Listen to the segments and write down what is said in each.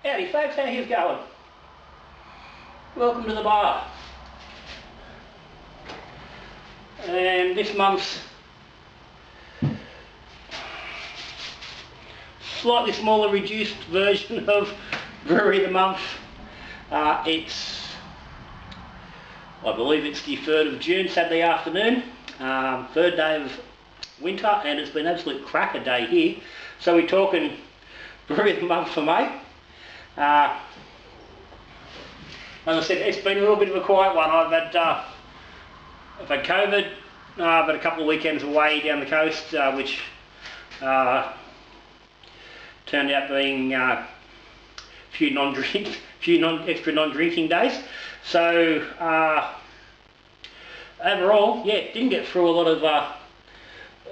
Howdy folks, how you going? Welcome to the bar. And this month's slightly smaller reduced version of Brewery of the Month. I believe it's the 3rd of June, Saturday afternoon, 3rd day of winter, and it's been an absolute cracker day here. So we're talking Brewery of the Month for May. As I said, it's been a little bit of a quiet one. I've had COVID, but a couple of weekends away down the coast, which turned out being a few extra non-drinking days. So overall, yeah, didn't get through a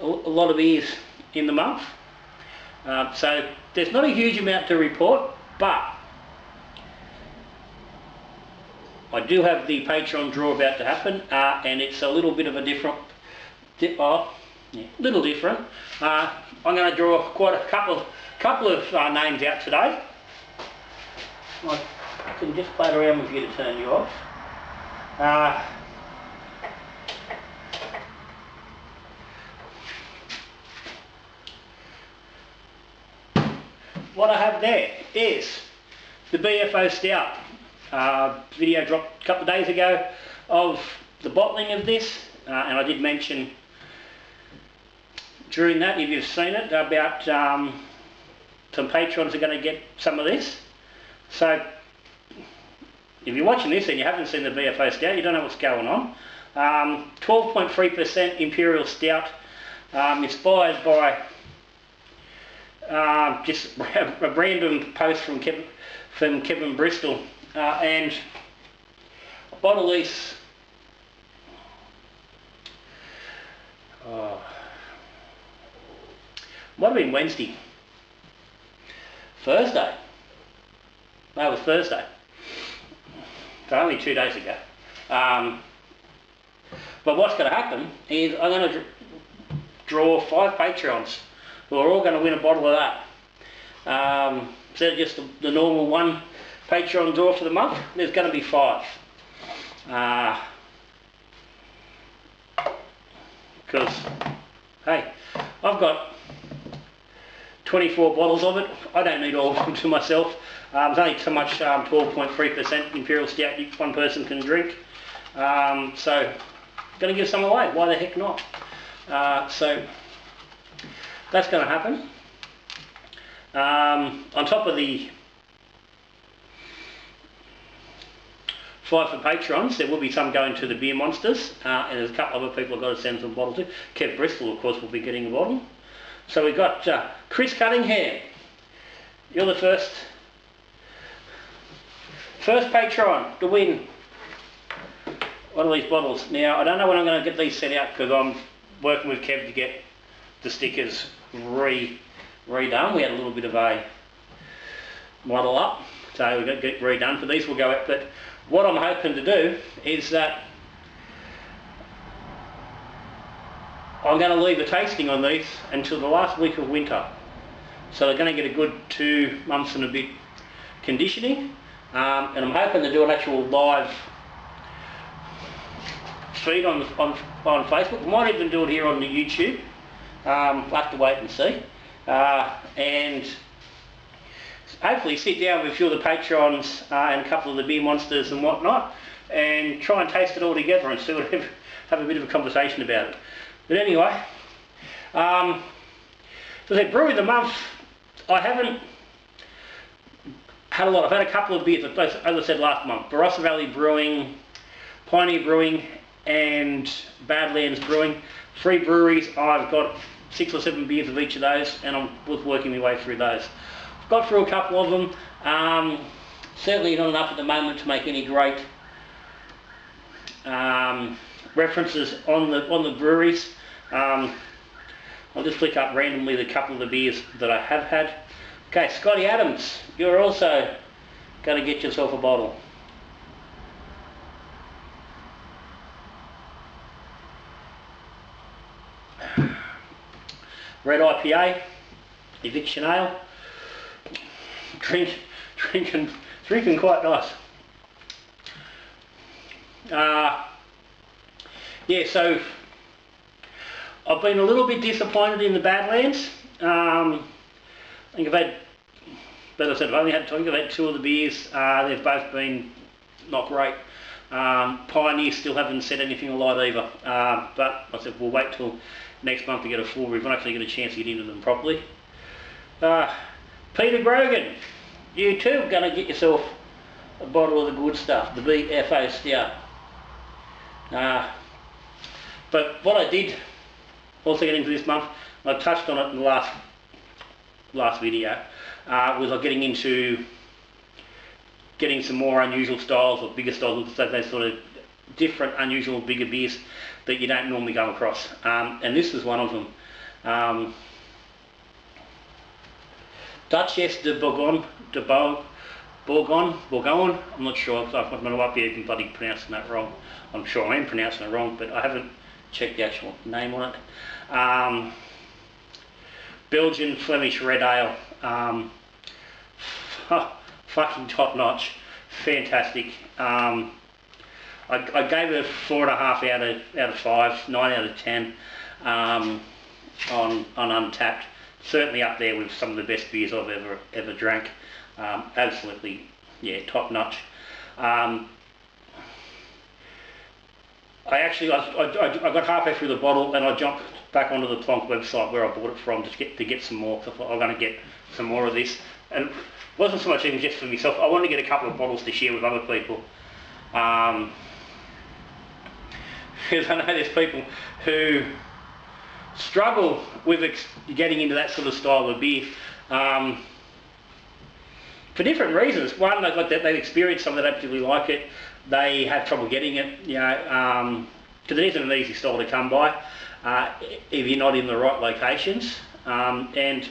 lot of beers in the month. So there's not a huge amount to report, but I do have the Patreon draw about to happen, and it's a little bit of a different, little different. I'm going to draw quite a couple of names out today. I can just play around with you to turn you off. What I have there is the BFO Stout. Video dropped a couple of days ago of the bottling of this, and I did mention during that, if you've seen it, about some patrons are going to get some of this. So if you're watching this and you haven't seen the BFO Stout, you don't know what's going on. 12.3% Imperial Stout, inspired by just a random post from Kevin Bristol, and I bottled these might have been Thursday. No, it was Thursday. So only 2 days ago. But what's going to happen is I'm going to draw 5 Patreons who are all going to win a bottle of that. Instead of just the normal one Patreon draw for the month, there's going to be 5. Because, hey, I've got 24 bottles of it. I don't need all of them to myself. There's only so much 12.3% Imperial Stout one person can drink. So, going to give some away. Why the heck not? So, that's going to happen. On top of the 5 for Patrons, there will be some going to the Beer Monsters, and there's a couple other people I've got to send some bottles to. Kev Bristol, of course, will be getting a bottle. So we've got Chris Cunningham. You're the first Patron to win one of these bottles. Now, I don't know when I'm going to get these set out because I'm working with Kev to get the stickers redone. We had a little bit of a model up, so we've got to get redone for these. Will go out, but what I'm hoping to do is that I'm going to leave the tasting on these until the last week of winter. So they're going to get a good 2 months and a bit conditioning, and I'm hoping to do an actual live feed on Facebook. I might even do it here on the YouTube. We'll have to wait and see. And hopefully sit down with a few of the Patrons and a couple of the Beer Monsters and whatnot, and try and taste it all together and see what, have a bit of a conversation about it. But anyway, so the Brewery of the Month, I haven't had a lot. I've had a couple of beers, as I said last month. Barossa Valley Brewing, Pioneer Brewing and Badlands Brewing. 3 breweries. I've got 6 or 7 beers of each of those, and I'm working my way through those. I've got through a couple of them. Certainly not enough at the moment to make any great references on the breweries. I'll just flick up randomly the couple of the beers that I have had. Okay, Scotty Adams, you're also going to get yourself a bottle. Red IPA, Eviction Ale. drinking quite nice. Yeah, so I've been a little bit disappointed in the Badlands. I think I've had, but I said I've had 2 of the beers. They've both been not great. Pioneer still haven't said anything alive either. But I said we'll wait till next month to get a full review and actually get a chance to get into them properly. Peter Grogan, you too are going to get yourself a bottle of the good stuff, the BFO Stout. But what I did also get into this month, I touched on it in the last video, was I'm getting into some more unusual styles or bigger styles, so those sort of different, unusual, bigger beers that you don't normally come across. And this was one of them. Duchesse de Bourgogne, I'm not sure, I might be even bloody pronouncing that wrong. I'm sure I am pronouncing it wrong, but I haven't checked the actual name on it. Belgian Flemish Red Ale. Fucking top notch, fantastic. I gave it a 4.5 out of 5, 9 out of 10 on Untapped. Certainly up there with some of the best beers I've ever drank. Absolutely, yeah, top notch. I got halfway through the bottle and I jumped back onto the Plonk website where I bought it from to get some more. So I thought I'm going to get some more of this, and it wasn't so much even just for myself. I wanted to get a couple of bottles to share with other people, because I know there's people who struggle with getting into that sort of style of beer. For different reasons. One, they've experienced some that don't particularly like it. They have trouble getting it, you know, because it isn't an easy style to come by if you're not in the right locations. And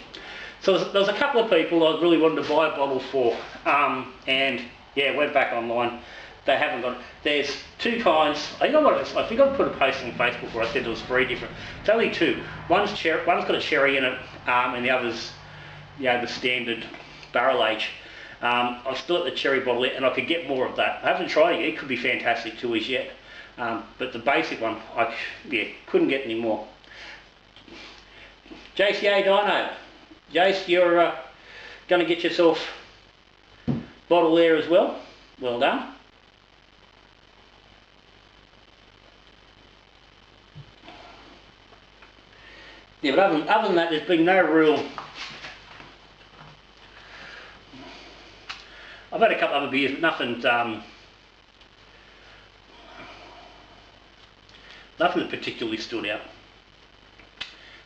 so there's a couple of people I really wanted to buy a bottle for, and yeah, went back online. They haven't got it. There's 2 kinds. I think I put a post on Facebook where I said there was 3 different. It's only 2. One's got a cherry in it, and the other's, you know, the standard barrel age. I'm still at the cherry bottle and I could get more of that. I haven't tried it yet. It could be fantastic too as yet. But the basic one, I couldn't get any more. JCA Dino. Jace, you're going to get yourself a bottle there as well. Well done. Yeah, but other than that, there's been no real... I've had a couple other beers, but nothing that particularly stood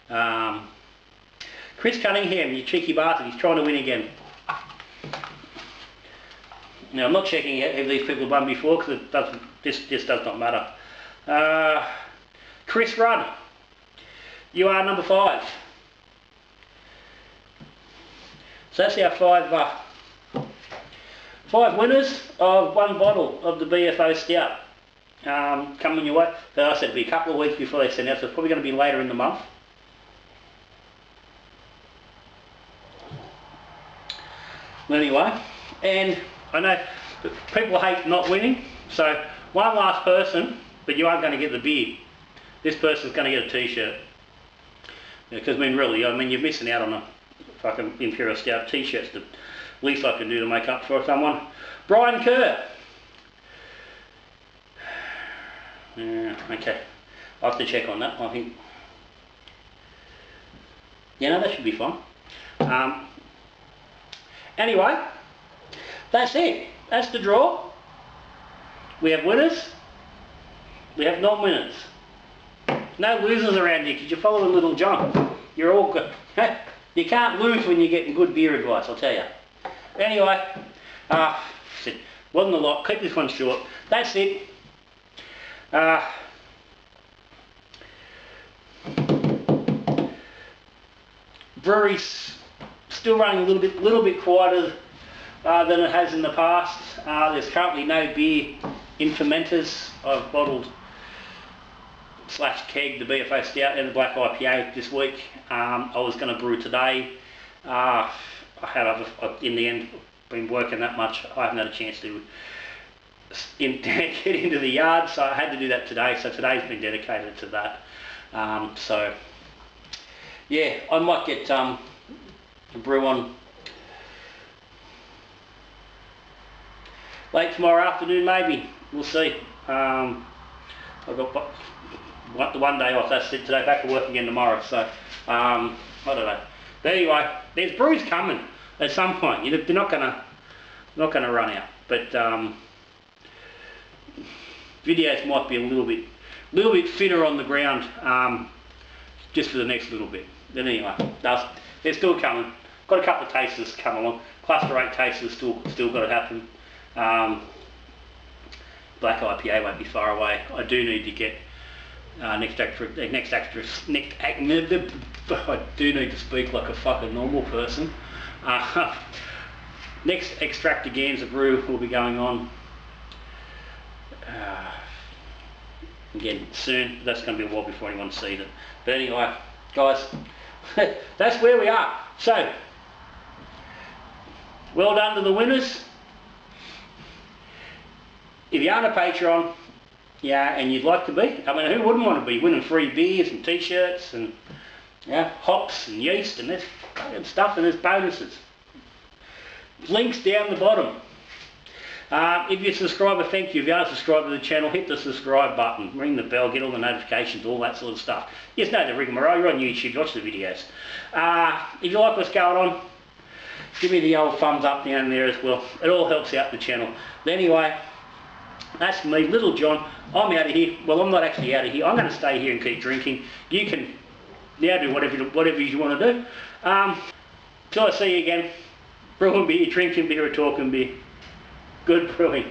out. Chris Cunningham, you cheeky bastard, he's trying to win again. Now, I'm not checking if these people have won before, because this just does not matter. Chris Rudd, you are number 5. So that's our 5 winners of 1 bottle of the BFO Stout coming your way. But I said it'll be a couple of weeks before they send out, so it's probably going to be later in the month. Anyway, and I know people hate not winning, so one last person, but you aren't going to get the beer. This person's going to get a t-shirt. Because, I mean, really, you're missing out on a fucking Imperial Stout t-shirts. The least I can do to make up for someone. Brian Kerr. Yeah, okay. I'll have to check on that, I think. Yeah, no, that should be fine. Anyway, that's it. That's the draw. We have winners. We have non-winners. No losers around here, because you're following Little John. You're all good. You can't lose when you're getting good beer advice, I'll tell you. Anyway, wasn't a lot. Keep this one short. That's it. Brewery's still running a little bit quieter than it has in the past. There's currently no beer in fermenters. I've bottled / keg the BFO Stout and the Black IPA this week. I was going to brew today. I had in the end been working that much, I haven't had a chance to get into the yard, so I had to do that today. So today's been dedicated to that. So yeah, I might get a brew on late tomorrow afternoon, maybe. We'll see. I've got the one day off. That's it today. Back to work again tomorrow. So I don't know. But anyway, there's brews coming at some point. They're not gonna run out. But videos might be a little bit thinner on the ground, just for the next little bit. But anyway, they're still coming. Got a couple of tasters come along. Cluster 8 tasters still got to happen. Black IPA won't be far away. I do need to get I do need to speak like a fucking normal person. Next extravaganza brew will be going on again soon. That's going to be a while before anyone sees it. But anyway, guys, that's where we are. So, well done to the winners. If you aren't a Patreon, yeah, and you'd like to be, I mean, who wouldn't want to be winning free beers and t-shirts and hops and yeast and this fucking stuff, and there's bonuses. Links down the bottom. If you're a subscriber, thank you. If you aren't subscribed to the channel, hit the subscribe button, ring the bell, get all the notifications, all that sort of stuff. You just know the rigmarole. You're on YouTube, watch the videos. If you like what's going on, give me the old thumbs up down there as well. It all helps out the channel. But anyway, that's me, Little John. I'm out of here. Well, I'm not actually out of here. I'm going to stay here and keep drinking. You can now do whatever you want to do. Till I see you again, brewing beer, drinking beer, or talking beer. Good brewing.